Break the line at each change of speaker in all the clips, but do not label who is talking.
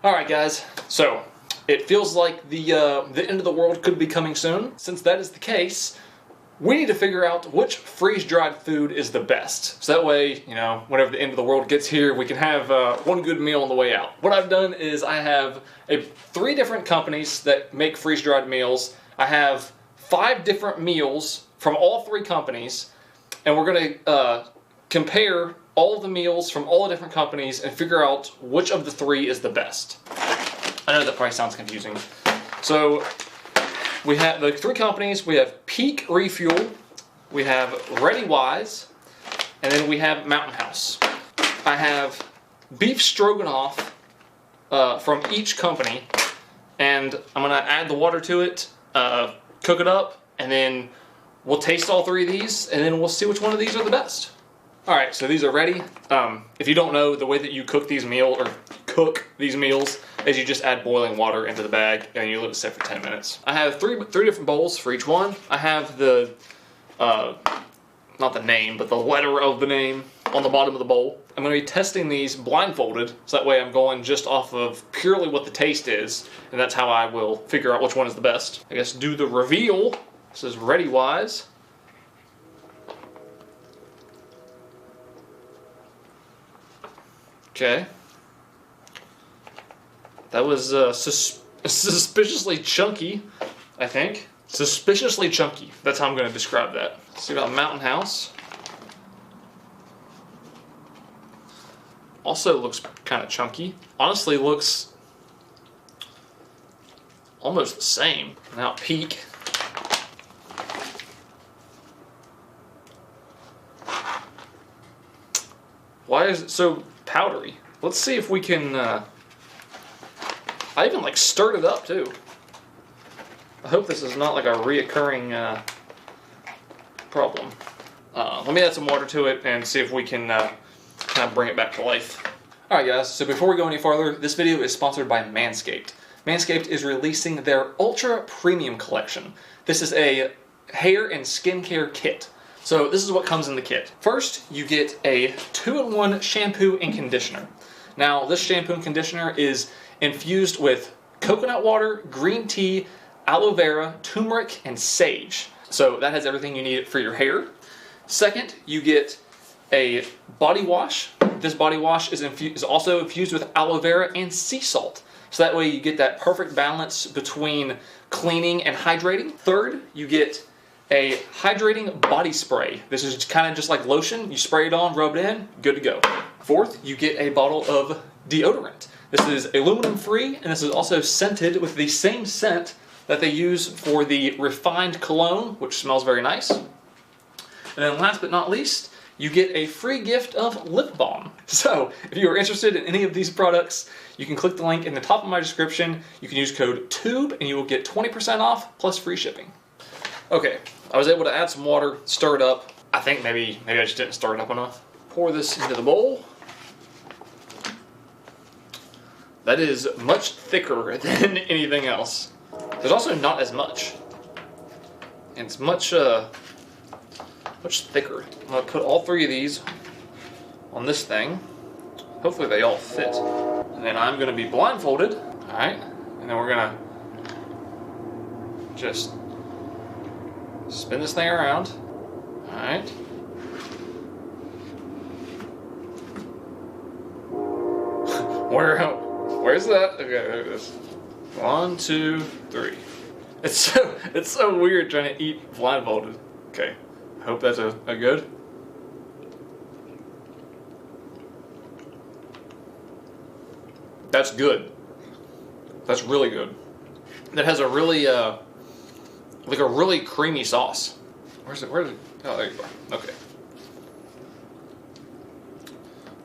Alright guys, so it feels like the end of the world could be coming soon. Since that is the case, we need to figure out which freeze-dried food is the best. So that way, you know, whenever the end of the world gets here, we can have one good meal on the way out. What I've done is I have 3 different companies that make freeze-dried meals. I have 5 different meals from all 3 companies, and we're going to compare all of the meals from all the different companies and figure out which of the 3 is the best. I know that probably sounds confusing. So we have the 3 companies. We have Peak Refuel, we have ReadyWise, and then we have Mountain House. I have beef stroganoff from each company, and I'm gonna add the water to it, cook it up, and then we'll taste all 3 of these, and then we'll see which one of these are the best. Alright, so these are ready. If you don't know, the way that you cook these meals is you just add boiling water into the bag and you let it sit for 10 minutes. I have three different bowls for each one. I have the, not the name, but the letter of the name on the bottom of the bowl. I'm going to be testing these blindfolded, so that way I'm going just off of purely what the taste is, and that's how I will figure out which one is the best. I guess do the reveal. This is ReadyWise. Okay. That was suspiciously chunky, I think. Suspiciously chunky. That's how I'm going to describe that. Let's see about Mountain House. Also looks kind of chunky. Honestly looks almost the same. Now Peak. Why is it so powdery? Let's see if we can... I even like stirred it up too. I hope this is not like a reoccurring problem. Let me add some water to it and see if we can kind of bring it back to life. Alright guys, so before we go any farther, this video is sponsored by Manscaped. Manscaped is releasing their Ultra Premium Collection. This is a hair and skincare kit. So this is what comes in the kit. First, you get a 2-in-1 shampoo and conditioner. Now, this shampoo and conditioner is infused with coconut water, green tea, aloe vera, turmeric, and sage. So that has everything you need for your hair. Second, you get a body wash. This body wash is also infused with aloe vera and sea salt. So that way you get that perfect balance between cleaning and hydrating. Third, you get a hydrating body spray. This is kind of just like lotion. You spray it on, rub it in, good to go. Fourth, you get a bottle of deodorant. This is aluminum free, and this is also scented with the same scent that they use for the refined cologne, which smells very nice. And then last but not least, you get a free gift of lip balm. So if you are interested in any of these products, you can click the link in the top of my description. You can use code TUBE and you will get 20% off plus free shipping. Okay, I was able to add some water, stir it up. I think maybe I just didn't stir it up enough. Pour this into the bowl. That is much thicker than anything else. There's also not as much. And it's much thicker. I'm gonna put all 3 of these on this thing. Hopefully they all fit. And then I'm gonna be blindfolded. Alright, and then we're gonna just spin this thing around. Alright. Where's that? Okay, there it is. 1, 2, 3. It's so weird trying to eat blindfolded. Okay. I hope that's a good. That's good. That's really good. That has a really like a really creamy sauce. Where's it? Oh, there you are. Okay.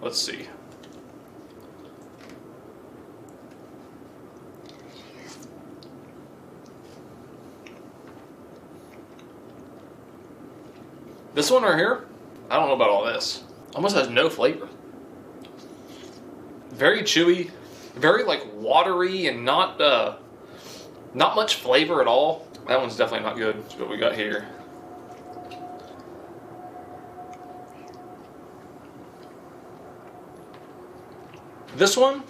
Let's see. This one right here, I don't know about all this. Almost has no flavor. Very chewy, very like watery, and not much flavor at all. That one's definitely not good. That's what we got here. This one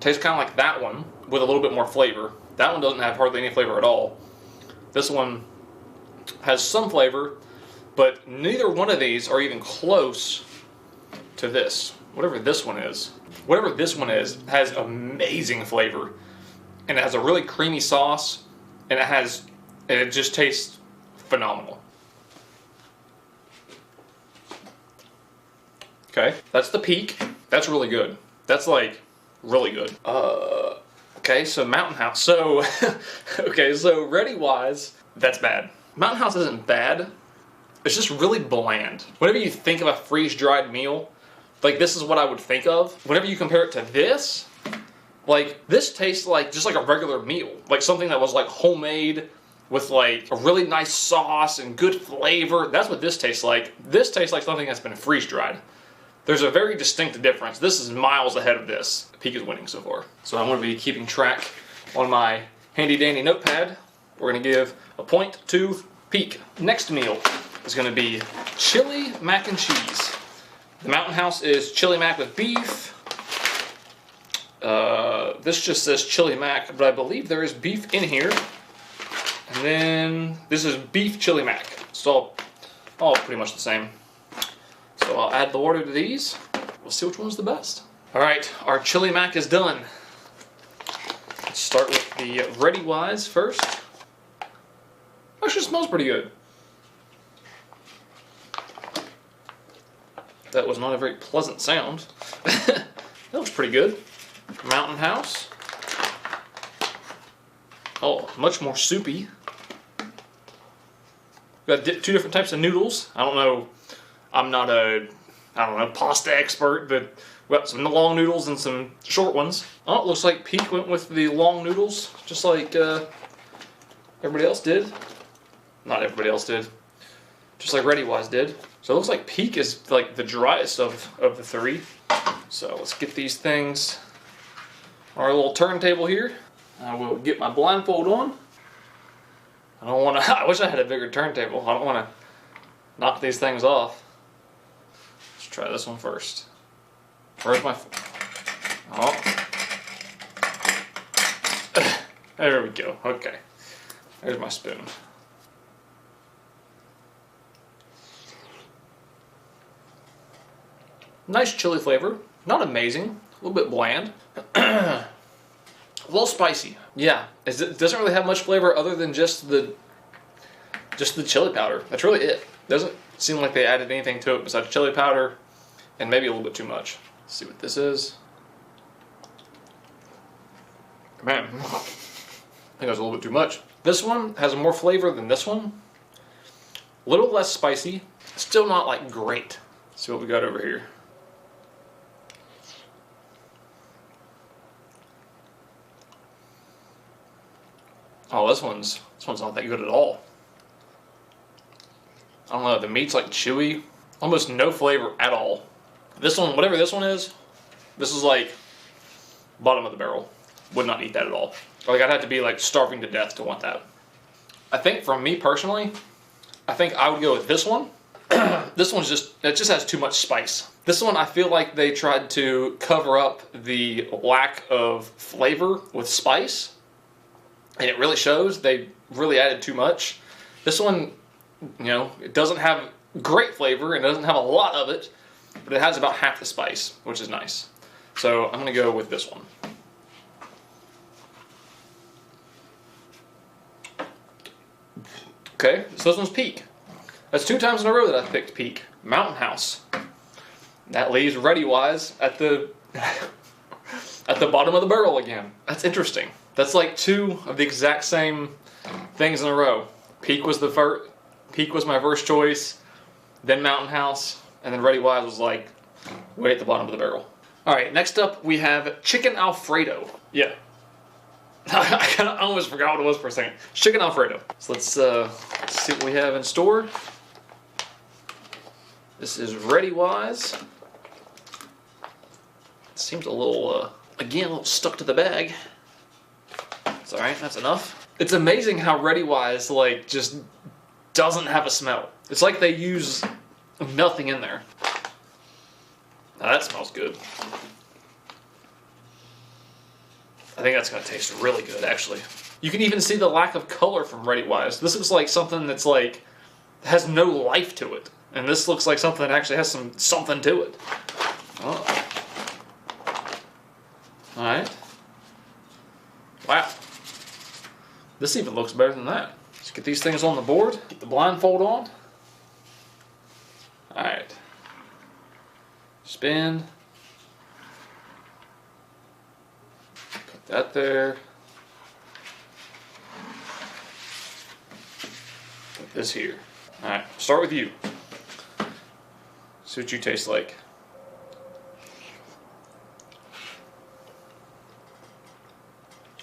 Tastes kind of like that one with a little bit more flavor. That one doesn't have hardly any flavor at all. This one has some flavor, but neither one of these are even close to this. Whatever this one is. Whatever this one is has amazing flavor. And it has a really creamy sauce. And it just tastes phenomenal. Okay, that's the Peak. That's really good. That's like really good. Okay, so Mountain House. So, okay, so ready-wise, that's bad. Mountain House isn't bad. It's just really bland. Whenever you think of a freeze-dried meal, like this is what I would think of. Whenever you compare it to this, like this tastes like just like a regular meal. Like something that was like homemade with like a really nice sauce and good flavor. That's what this tastes like. This tastes like something that's been freeze-dried. There's a very distinct difference. This is miles ahead of this. Peak is winning so far. So I'm going to be keeping track on my handy-dandy notepad. We're going to give a point to Peak. Next meal is going to be chili mac and cheese. The Mountain House is chili mac with beef. This just says chili mac, but I believe there is beef in here. And then this is beef chili mac. It's all pretty much the same. So I'll add the water to these. We'll see which one's the best. All right, our chili mac is done. Let's start with the Ready Wise first. Actually, it smells pretty good. That was not a very pleasant sound. That looks pretty good. Mountain House. Oh, much more soupy. We've got two different types of noodles. I don't know. I'm not a, pasta expert, but we got some long noodles and some short ones. Oh, it looks like Peak went with the long noodles, just like everybody else did. Not everybody else did. Just like Ready Wise did. So it looks like Peak is like the driest of the three. So let's get these things on our little turntable here. I will get my blindfold on. I don't want to, I wish I had a bigger turntable. I don't want to knock these things off. Let's try this one first. Where's my... Oh. There we go. Okay. There's my spoon. Nice chili flavor. Not amazing. A little bit bland. A little spicy. Yeah. It doesn't really have much flavor other than just the chili powder. That's really it. Doesn't seem like they added anything to it besides chili powder and maybe a little bit too much. Let's see what this is. Man, I think that was a little bit too much. This one has more flavor than this one. A little less spicy. Still not like great. Let's see what we got over here. Oh, this one's not that good at all. I don't know, the meat's like chewy. Almost no flavor at all. This one, whatever this one is, this is like bottom of the barrel. Would not eat that at all. Like I'd have to be like starving to death to want that. I think for me personally, I think I would go with this one. This one's it just has too much spice. This one I feel like they tried to cover up the lack of flavor with spice. And it really shows. They really added too much. This one, you know, it doesn't have great flavor and it doesn't have a lot of it, but it has about half the spice, which is nice. So I'm going to go with this one. Okay, so this one's Peak. That's 2 times in a row that I picked Peak. Mountain House. That leaves Ready Wise at the at the bottom of the barrel again. That's interesting. That's like 2 of the exact same things in a row. Peak was my first choice, then Mountain House, and then Ready Wise was like way at the bottom of the barrel. All right, next up we have Chicken Alfredo. Yeah. I almost forgot what it was for a second. Chicken Alfredo. So let's see what we have in store. This is Ready Wise. It seems a little, again, a little stuck to the bag. It's alright, that's enough. It's amazing how Ready Wise, like, just doesn't have a smell. It's like they use nothing in there. Now that smells good. I think that's gonna taste really good, actually. You can even see the lack of color from Ready Wise. This looks like something that's like, has no life to it. And this looks like something that actually has something to it. Oh. Alright. Wow. This even looks better than that. Let's get these things on the board. Get the blindfold on. Alright. Spin. Put that there. Put this here. Alright, start with you. See what you taste like.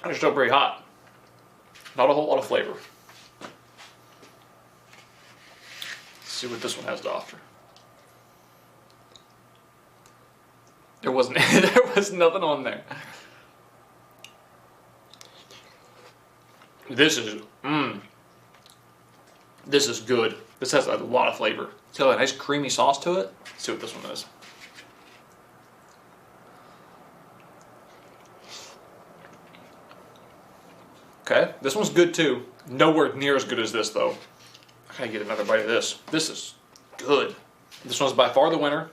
They're still pretty hot. Not a whole lot of flavor. Let's see what this one has to offer. There wasn't there was nothing on there. This is This is good. This has a lot of flavor. It's got a nice creamy sauce to it. Let's see what this one is. Okay, this one's good too. Nowhere near as good as this though. I gotta get another bite of this. This is good. This one's by far the winner.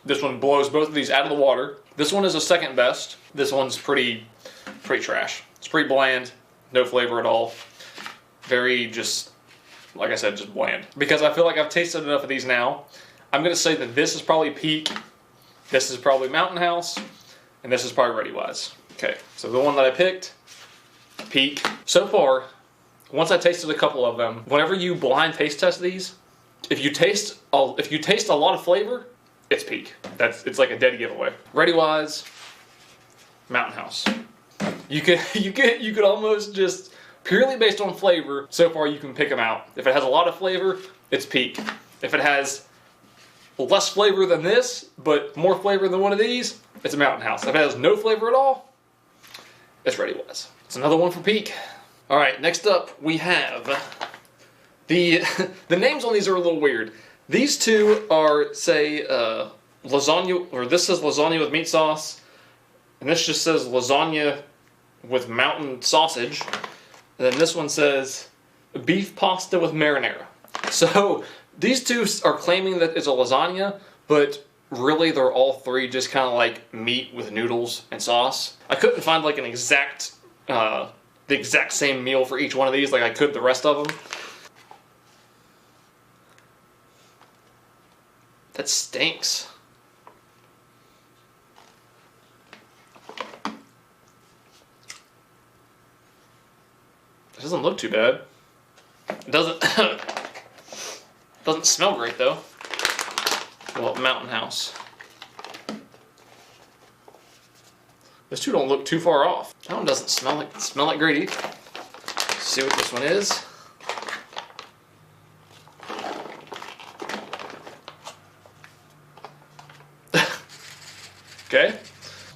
This one blows both of these out of the water. This one is the second best. This one's pretty trash. It's pretty bland, no flavor at all. Very just, like I said, just bland. Because I feel like I've tasted enough of these now. I'm gonna say that this is probably peak, this is probably Mountain House, and this is probably Ready Wise. Okay, so the one that I picked, peak. So far, once I tasted a couple of them, whenever you blind taste test these, if you taste a lot of flavor, it's peak. It's like a dead giveaway. Ready Wise, Mountain House. You could almost just purely based on flavor. So far, you can pick them out. If it has a lot of flavor, it's peak. If it has less flavor than this, but more flavor than one of these, it's a Mountain House. If it has no flavor at all, it's Ready Wise. It's another one for peak. All right, next up we have the names on these are a little weird. These two are, say, lasagna, or this says lasagna with meat sauce, and this just says lasagna with mountain sausage, and then this one says beef pasta with marinara. So these two are claiming that it's a lasagna, but really they're all three just kind of like meat with noodles and sauce. I couldn't find like an exact, the exact same meal for each one of these like I could the rest of them. That stinks. It doesn't look too bad. It doesn't smell great though. Well, Mountain House. Those two don't look too far off. That one doesn't smell like great either. Let's see what this one is. Okay,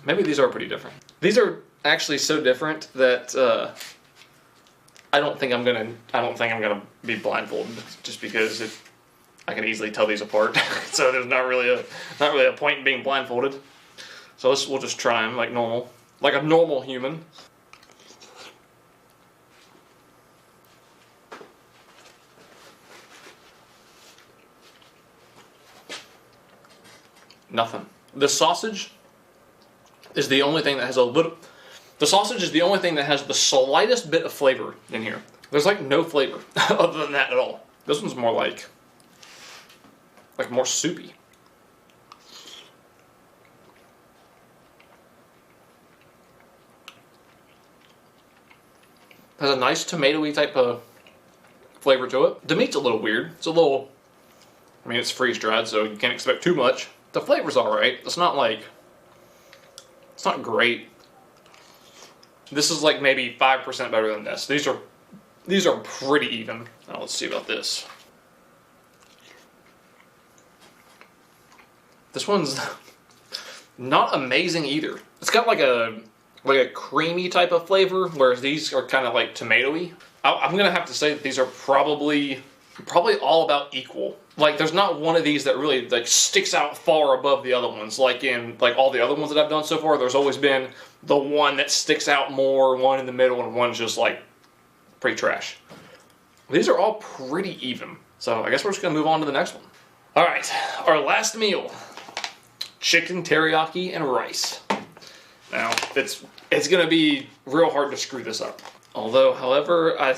maybe these are pretty different. These are actually so different that I don't think I'm gonna be blindfolded, just because I can easily tell these apart. So there's not really a point in being blindfolded. So we'll just try them like normal, like a normal human. Nothing. The sausage is the only thing that has the sausage is the only thing that has the slightest bit of flavor in here. There's like no flavor other than that at all. This one's more like more soupy. Has a nice tomatoey type of flavor to it. The meat's a little weird. It's a little, I mean, it's freeze dried, so you can't expect too much. The flavor's alright. It's not great. This is like maybe 5% better than this. These are pretty even. Now let's see about this. This one's not amazing either. It's got like a creamy type of flavor, whereas these are kind of like tomatoey. I'm gonna have to say that these are probably probably all about equal. Like, there's not one of these that really like sticks out far above the other ones. Like in like all the other ones that I've done so far, there's always been the one that sticks out more, one in the middle, and one's just like pretty trash. These are all pretty even. So I guess we're just gonna move on to the next one. All right, our last meal: chicken teriyaki and rice. Now it's gonna be real hard to screw this up. Although, however, I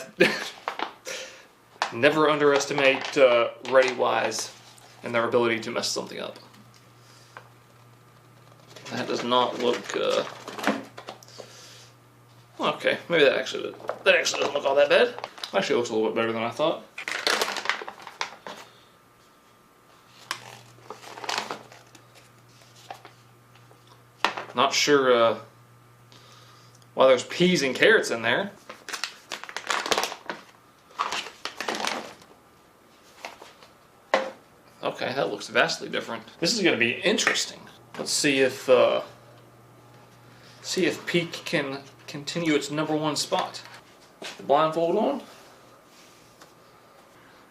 never underestimate ReadyWise and their ability to mess something up. That does not look. Okay, maybe that actually doesn't look all that bad. Actually, it looks a little bit better than I thought. Not sure why there's peas and carrots in there. Okay, that looks vastly different. This is going to be interesting. Let's see if Peak can continue its #1 spot. The blindfold on.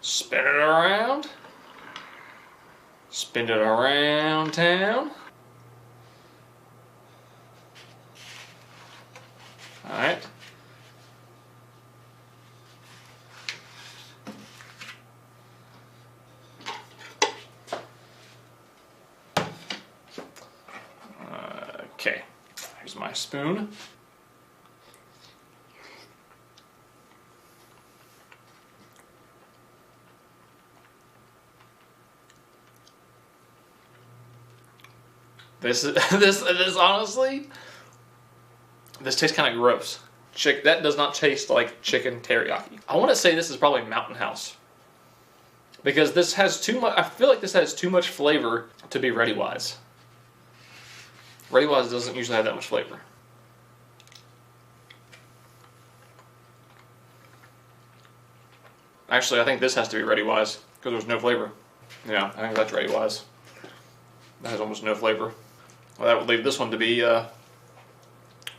Spin it around. Spin it around town. All right. Okay, here's my spoon. This honestly, this tastes kind of gross. That does not taste like chicken teriyaki. I want to say this is probably Mountain House, because this has too much. I feel like this has too much flavor to be ReadyWise. ReadyWise doesn't usually have that much flavor. Actually, I think this has to be ReadyWise because there's no flavor. Yeah, I think that's ReadyWise. That has almost no flavor. Well, that would leave this one to be the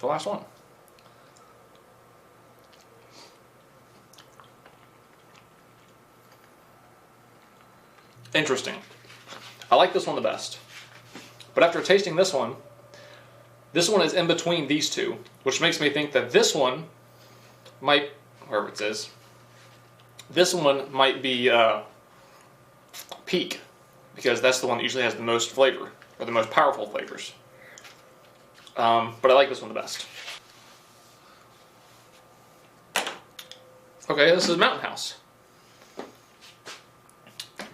last one. Interesting. I like this one the best. But after tasting this one is in between these two, which makes me think that this one might, wherever it is, this one might be Peak, because that's the one that usually has the most flavor, or the most powerful flavors. But I like this one the best. Okay, this is Mountain House.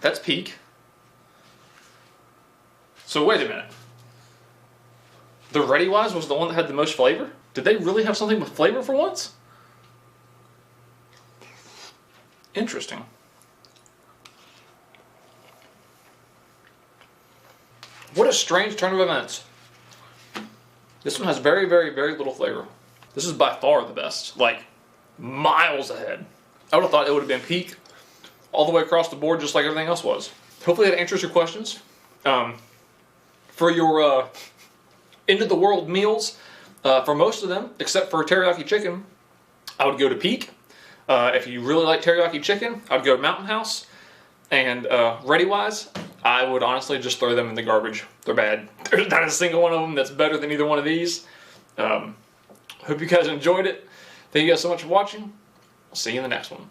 That's Peak. So wait a minute. The ReadyWise was the one that had the most flavor? Did they really have something with flavor for once? Interesting. What a strange turn of events. This one has very, very, very little flavor. This is by far the best. Like, miles ahead. I would have thought it would have been Peak all the way across the board, just like everything else was. Hopefully that answers your questions. For your end of the world meals, for most of them, except for teriyaki chicken, I would go to Peak. If you really like teriyaki chicken, I'd go to Mountain House. And ReadyWise, I would honestly just throw them in the garbage. They're bad. There's not a single one of them that's better than either one of these. Hope you guys enjoyed it. Thank you guys so much for watching. I'll see you in the next one.